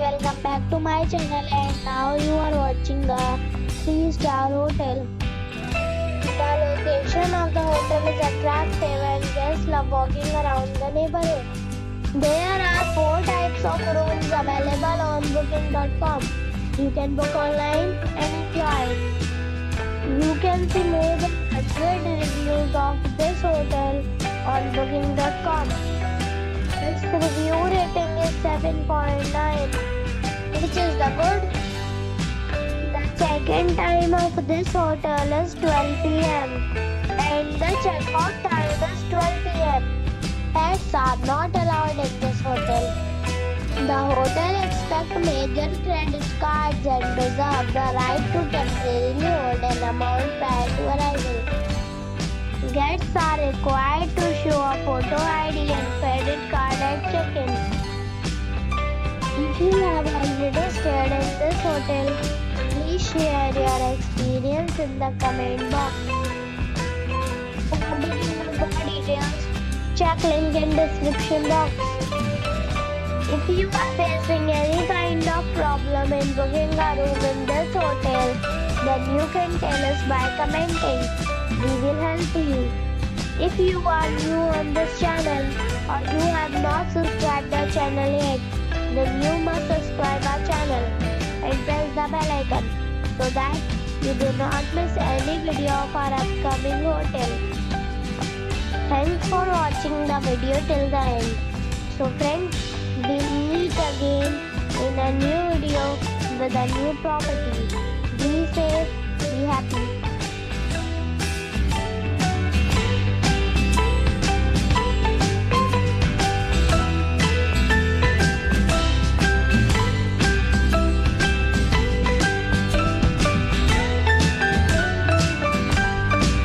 welcome back to my channel, and now you are watching a 3-star hotel. The location of the hotel is attractive and guests love walking around the neighborhood. There are 4 types of rooms available on booking.com. You can book online and enjoy it. You can see more than 100 reviews of this hotel on booking.com. Its review rating is 7.9, which is the good. The check-in time of this hotel is 12 p.m. and the check-out time is 12 p.m. Pets are not allowed in this hotel. The hotel accepts major credit cards and reserves the right to temporarily hold an amount prior to arrival. Guests are required to show a photo ID and credit card at check-in. If you have already stayed in this hotel, please share your experience in the comment box. For more details, check link in description box. If you are facing any kind of problem in booking a room in this hotel, then you can tell us by commenting. We will help you. If you are new on this channel or you have not subscribed the channel yet, then you must subscribe our channel and press the bell icon so that you do not miss any video of our upcoming hotel. Thanks for watching the video till the end. So friends, we'll meet again in a new video with a new property. Be safe, be happy.